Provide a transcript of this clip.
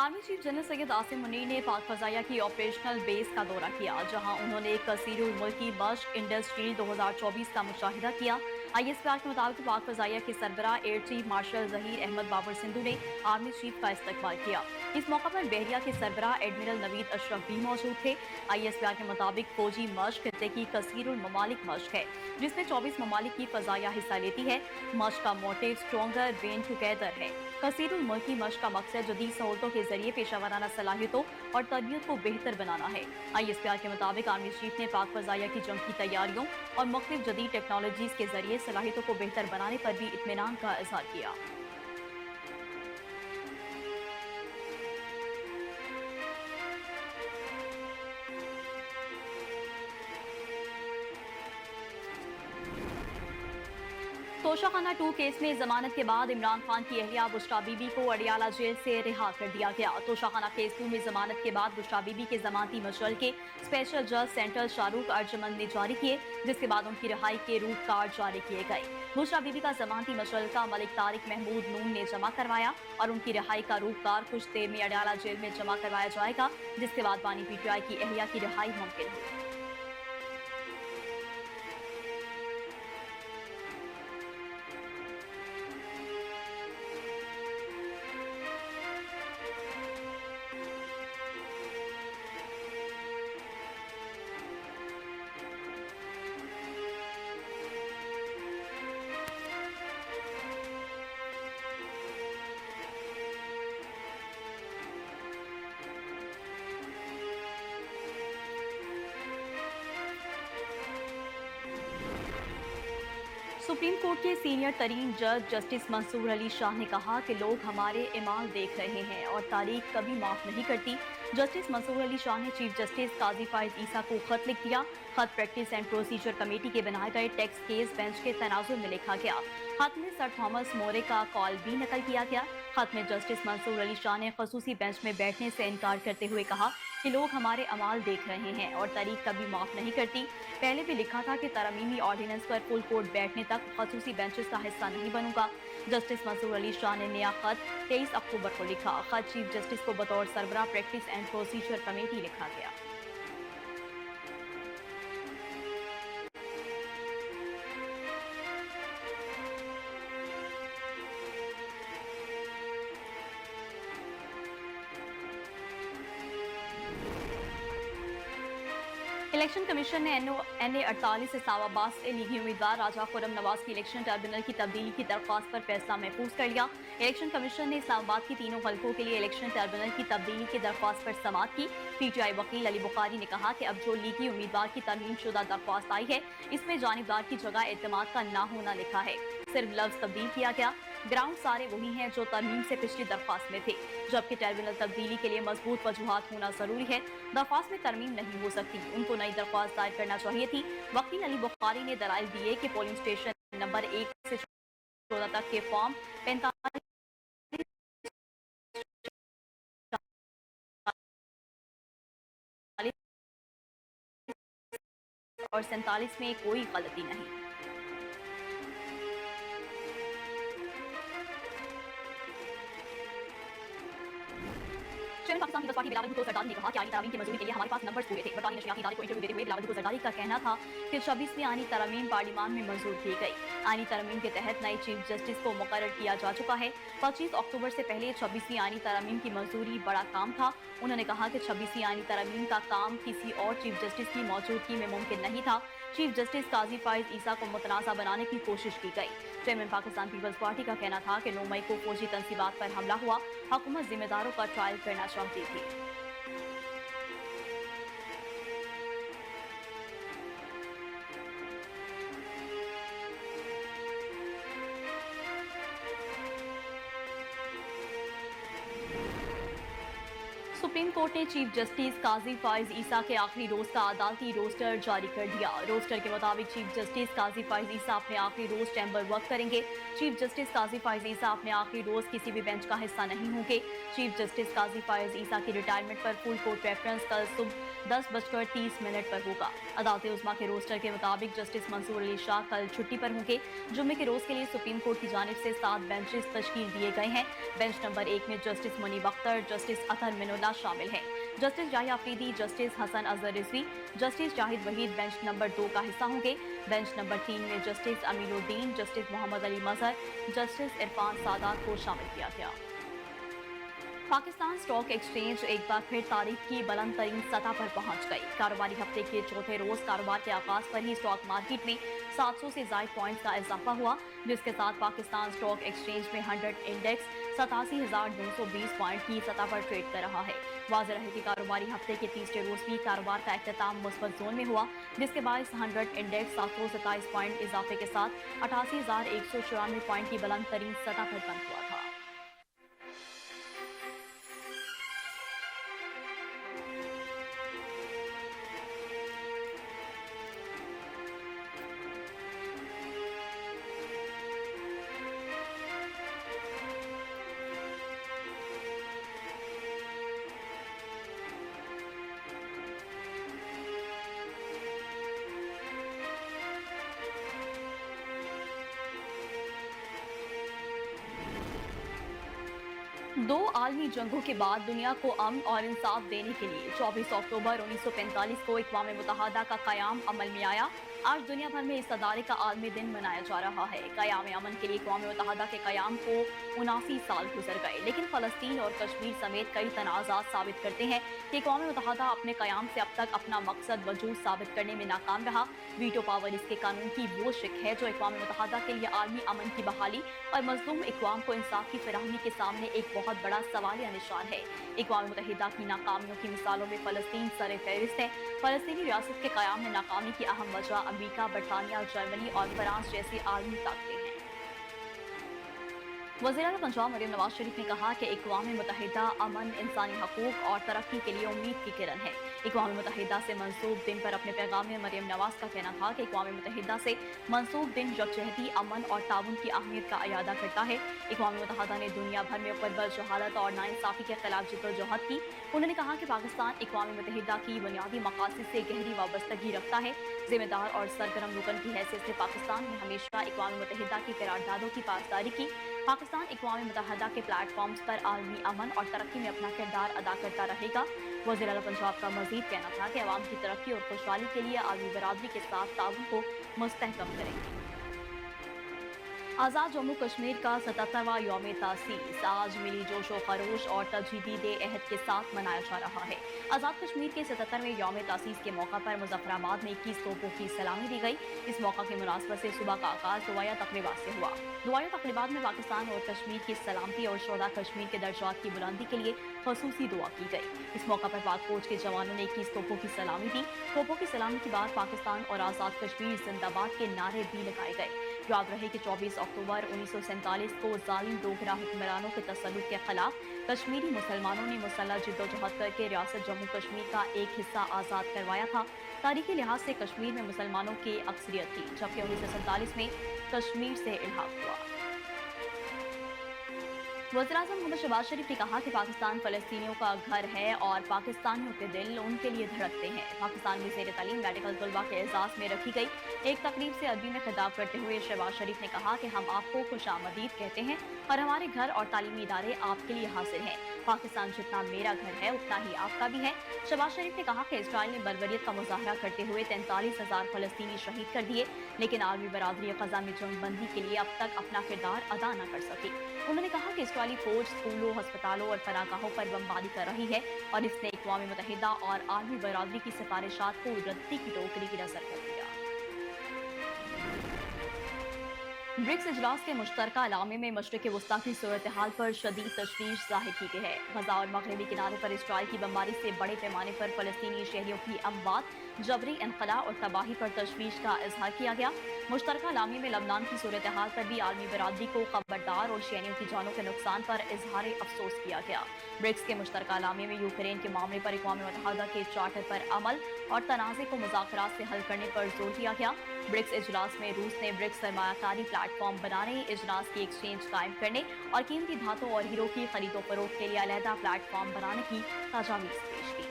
Army chief general Syed Asim Munir ने पाक फजाइया की ऑपरेशनल बेस का दौरा किया, जहां उन्होंने कसीरुल मुल्की मश्क इंडस्ट्री 2024 का मुशाहिदा किया। ISPR के मुताबिक पाक फजाइया के सरबराह air chief marshal Zaheer Ahmad Babar Sidhu ने आर्मी चीफ का इस्तकबाल किया। इस मौका पर बहरिया के सरबराह एडमिरल नवीद अशरफ भी मौजूद थे। ISPR के मुताबिक फौजी मश्क खित्ते की कसीरुल ममालिक मश्क है, जिसमें 24 ममालिक की फजाइया हिस्सा लेती है। मश्क का मोटिव स्ट्रॉन्गर बेन टुगेदर है। कसीरुल मुल्की मश्क का मकसद जदीद सहूलतों के जरिए पेशा वराना सलाहियतों और तरबियत को बेहतर बनाना है। ISPR के मुताबिक आर्मी चीफ ने पाक फजाइया की जंग की तैयारियों और मुख्तलिफ जदीद टेक्नोलॉजीज के जरिए सलाहियतों को बेहतर बनाने पर भी इत्मीनान का इजहार किया। तोशाखाना 2 केस में जमानत के बाद इमरान खान की अहलिया बुशरा बीबी को अडियाला जेल से रिहा कर दिया गया। तोशाखाना केस 2 में जमानत के बाद बुशरा बीबी के जमानती मशल के स्पेशल जज सेंट्रल शाहरुख अर्जमंद ने जारी किए, जिसके बाद उनकी रिहाई के रूट कार्ड जारी किए गए। बुशरा बीबी का जमानती मशल का मलिक तारिक महमूद नून ने जमा करवाया और उनकी रिहाई का रूट कार्ड कुछ देर में अडियाला जेल में जमा करवाया जाएगा, जिसके बाद बानी PTI की अहलिया की रिहाई मुमकिन होगी। सुप्रीम कोर्ट के सीनियर तरीन जज जस्टिस मंसूर अली शाह ने कहा कि लोग हमारे इमाल देख रहे हैं और तारीख कभी माफ नहीं करती। जस्टिस मंसूर अली शाह ने चीफ जस्टिस काजी फाइज ईसा को खत लिख दिया। खत प्रैक्टिस एंड प्रोसीजर कमेटी के बनाए गए टैक्स केस बेंच के तनाजुर में लिखा गया। खत में सर थॉमस मोरे का कॉल भी नकल किया गया। खत में जस्टिस मंसूर अली शाह ने खसूसी बेंच में बैठने से इनकार करते हुए कहा कि लोग हमारे अमाल देख रहे हैं और तारीख कभी माफ नहीं करती। पहले भी लिखा था कि तरमीमी ऑर्डिनेंस पर फुल कोर्ट बैठने तक खसूसी बेंचेस का हिस्सा नहीं बनूंगा। जस्टिस मंसूर अली शाह ने नया खत 23 अक्टूबर को लिखा। खत चीफ जस्टिस को बतौर सरबराह प्रैक्टिस एंड प्रोसीजर कमेटी लिखा गया। इलेक्शन कमीशन ने NA 48 इस्लामाबाद से लीगी उम्मीदवार राजा खुर्रम नवाज की इलेक्शन ट्रिब्यूनल की तब्दीली की दरख्वास्त पर फैसला महफूज कर लिया। इलेक्शन कमीशन ने इस्लामाबाद की तीनों हल्कों के लिए इलेक्शन ट्रिब्यूनल की तब्दीली की दरख्वास्त पर समाअत की। PTI वकील अली बुखारी ने कहा कि अब जो लीगी उम्मीदवार की तरमीम शुदा दरख्वास्त आई है, इसमें जानिबदार की जगह एतमाद का ना होना लिखा है। सिर्फ लफ्ज तब्दील किया गया। ग्राउंड सारे वही हैं जो तरमीम से पिछली दरख्वास्त में थे, जबकि ट्रिब्यूनल तब्दीली के लिए मजबूत वजूहात होना जरूरी है। दरख्वास्त में तरमीम नहीं हो सकती, उनको नई दरख्वास्त दायर करना चाहिए थी। वकील अली बुखारी ने दलाइल दिए कि पोलिंग स्टेशन नंबर 1 से 14 तक के फॉर्म 45 और 47 में कोई गलती नहीं। पाकिस्तान पीपल्स पार्टी बिलावल भुट्टो जरदारी ने कहा कि आईनी तरमीम की मंजूरी के लिए हमारे पास नंबर्स पूरे थे। बरतानी नशरियाती इदारे को इंटरव्यू देते हुए बिलावल भुट्टो जरदारी का कहना था कि 26वीं आईनी तरमीम पार्लियामान में मंजूर की गई। आईनी तरमीम के तहत नए चीफ जस्टिस को मुकर्रर किया जा चुका है। 25 अक्टूबर से पहले 26वीं आईनी तरमीम की मंजूरी बड़ा काम था। उन्होंने कहा कि 26वीं आईनी तरमीम का काम किसी और चीफ जस्टिस की मौजूदगी में मुमकिन नहीं था। चीफ जस्टिस काजी फाइज ईसा को मुतनाज़ा बनाने की कोशिश की गई। चेयरमैन पाकिस्तान पीपल्स पार्टी का कहना था कि 9 मई को फौजी तंसीबात पर हमला हुआ, हुकूमत जिम्मेदारों का ट्रायल करना चाहती थी। सुप्रीम कोर्ट ने चीफ जस्टिस काजी फाइज ईसा के आखिरी रोज का अदालती रोस्टर जारी कर दिया। रोस्टर के मुताबिक चीफ जस्टिस काजी फाइज ईसा अपने आखिरी रोज चैम्बर वर्क करेंगे। चीफ जस्टिस काजी फाइज ईसा अपने आखिरी रोज किसी भी बेंच का हिस्सा नहीं होंगे। चीफ जस्टिस काजी फाइज ईसा की रिटायरमेंट पर फुल कोर्ट रेफरेंस कल सुबह 10:30 पर होगा। अदालत उज़्मा के रोस्टर के मुताबिक जस्टिस मंसूर अली शाह कल छुट्टी पर होंगे। जुम्मे के रोज के लिए सुप्रीम कोर्ट की जानिब से 7 बेंचेस तश्कील दिए गए हैं। बेंच नंबर 1 में जस्टिस मुनीब अख्तर, जस्टिस अतर मिनुल्लाह शामिल हैं। Justice Yahya Afridi, justice Hasan Azhar Rizvi, justice Zahid Waheed bench number 2 का हिस्सा होंगे। बेंच नंबर 3 में justice Aminuddin, justice Mohammad Ali Mazhar, justice Irfan Saadat को शामिल किया गया। पाकिस्तान स्टॉक एक्सचेंज एक बार फिर तारीख की बुलंद तरीन सतह पर पहुंच गई। कारोबारी हफ्ते के चौथे रोज कारोबार के आगाज पर ही स्टॉक मार्केट में 700 से ज्यादा पॉइंट्स का इजाफा हुआ, जिसके साथ पाकिस्तान स्टॉक एक्सचेंज में 100 इंडेक्स 87,920 पॉइंट की सतह पर ट्रेड कर रहा है। वाज़ेह रहे कि कारोबारी हफ्ते के तीसरे रोज भी कारोबार का इख्तिताम मुस्बत जोन में हुआ, जिसके बाद 100 इंडेक्स 727 पॉइंट इजाफे के साथ 88,194 पॉइंट की बुलंद तरीन सतह पर बंद हुआ था। दो आलमी जंगों के बाद दुनिया को अमन और इंसाफ देने के लिए 24 अक्टूबर 1945 को अक़वाम मुत्तहिदा का क़याम अमल में आया। आज दुनिया भर में इस अदारे का आलमी दिन मनाया जा रहा है। क़याम अमन के लिए अक़वाम मुत्तहिदा के क़याम को 79 साल गुजर गए, लेकिन फ़लस्तीन और कश्मीर समेत कई तनाज़ात साबित करते हैं कि अक़वाम मुत्तहिदा अपने क़याम से अब तक अपना मकसद वजूद साबित करने में नाकाम रहा। वीटो पावर इसके कानून की वो शिक है जो अक़वाम मुत्तहिदा के लिए आलमी अमन की बहाली और मज़लूम अक़वाम को इंसाफ की फराहमी के सामने एक बहुत बड़ा सवालिया निशान है। अक़वाम मुत्तहिदा की नाकामियों की मिसालों में फ़लस्तीन सर फहरिस्त है। फ़लस्तीनी रियासत के क़याम में नाकामी की अहम वजह अमरीका, बरतानिया, जर्मनी और फ्रांस जैसी आलमी ताकतें हैं। वज़ीर-ए-आला पंजाब मरियम नवाज शरीफ ने कहा कि अक़वाम मुत्तहिदा अमन, इंसानी हकूक़ और तरक्की के लिए उम्मीद की किरण है। अक़वाम मुत्तहिदा से मंसूब दिन पर अपने पैगाम में मरियम नवाज का कहना था कि अक़वाम मुत्तहिदा से मंसूब दिन यकजहती, अमन और ताउन की अहमियत का अयादा करता है। अक़वाम मुत्तहिदा ने दुनिया भर में ग़ुरबत, जहालत और नाइंसाफ़ी के खिलाफ जिद्दोजहद की। उन्होंने कहा कि पाकिस्तान अक़वाम मुत्तहिदा की बुनियादी मक़ासिद से गहरी वाबस्तगी रखता है। ज़िम्मेदार और सरगर्म रुकन की हैसियत से पाकिस्तान ने हमेशा अक़वाम मुत्तहिदा की करारदादों की पासदारी की। पाकिस्तान अक़वाम मुत्तहिदा के प्लेटफॉर्म्स पर आलमी अमन और तरक्की में अपना किरदार अदा करता रहेगा। वज़ीर-ए-आला पंजाब का मज़ीद कहना था कि अवाम की तरक्की और खुशहाली के लिए आलमी बरादरी के साथ ताउन को मुस्तहकम करेंगे। आज़ाद जम्मू कश्मीर का 77वां यौम तासीस आज मिली जोशो खरोश और तजदीद अहद के साथ मनाया जा रहा है। आज़ाद कश्मीर के 77वें यौम तासीस के मौका पर मुज़फ़्फ़राबाद में 21 तोपों की सलामी दी गई। इस मौका की मुनासबत से सुबह का आगाज़ दुआया तक़रीबात से हुआ। दुआया तक़रीबात में पाकिस्तान और कश्मीर की सलामती और शोधा कश्मीर के दर्जात की बुलंदी के लिए ख़ुसूसी दुआ की गई। इस मौका पर पाक फौज के जवानों ने 21 तोपों की सलामी दी। तोपों की सलामी के बाद पाकिस्तान और आज़ाद कश्मीर जिंदाबाद के नारे भी लगाए गए। याद रहे कि 24 अक्टूबर 1947 को जालिम डोगरा हुक्मरानों के तसल्लुत के खिलाफ कश्मीरी मुसलमानों ने मुसल्लह जिद्दोजहद करके रियासत जम्मू कश्मीर का एक हिस्सा आज़ाद करवाया था। तारीखी लिहाज से कश्मीर में मुसलमानों की अक्सरियत थी, जबकि 1947 में कश्मीर से इल्हाक हुआ। वज़ीर-ए-आज़म मोहम्मद शहबाज शरीफ ने कहा कि पाकिस्तान फ़लस्तीनियों का घर है और पाकिस्तानियों के दिल उनके लिए धड़कते हैं। पाकिस्तान में ज़ेर तालीम मेडिकल तलबा के एजाज़ में रखी गई एक तकरीब से अरबी में खिताब करते हुए शहबाज शरीफ ने कहा कि हम आपको खुशामदीद कहते हैं और हमारे घर और तालीमी इदारे आपके लिए हाजिर हैं। पाकिस्तान जितना मेरा घर है उतना ही आपका भी है। शहबाज शरीफ ने कहा कि इसराइल ने बर्बरियत का मुजाहरा करते हुए 43,000 फ़लस्तीनी शहीद कर दिए, लेकिन आलमी बरादरी ग़ज़ा में जंगबंदी के लिए अब तक अपना किरदार अदा न कर सकी। उन्होंने कहा कि इसराइली फौज स्कूलों, अस्पतालों और पनाहगाहों पर बमबारी कर रही है और इसने अक़वाम मुत्तहिदा और आलमी बरादरी की सिफारिशात को रद्दी की टोकरी की नज़र कर दिया। ब्रिक्स इजलास के मुश्तरका अलामे में मशरक़ वस्ती की सूरत हाल पर शदीद तशवीश जाहिर की गई है। गजा और मगरबी किनारे पर इसराइल की बमबारी से बड़े पैमाने पर फ़लस्तीनी शहरियों की अमवात, जबरी इनखला और तबाही पर तशवीश का इजहार किया गया। मुश्तरका अलामे में लबनान की सूरत हाल पर भी आलमी बरादरी को खबरदार और शहरियों की जानों के नुकसान पर इजहार अफसोस किया गया। ब्रिक्स के मुश्तरका अलामे में यूक्रेन के मामले पर अक़वाम मुत्तहिदा के चार्टर पर अमल और तनाज़े को मुज़ाकरात से हल करने पर जोर दिया गया। ब्रिक्स इजलास में रूस ने ब्रिक्स सरमायाकारी प्लेटफॉर्म बनाने, इजलास की एक्सचेंज कायम करने और कीमती धातु और हीरो की खरीदो फरोख्त के लिए अलहदा प्लेटफॉर्म बनाने की तजावीज़ पेश की।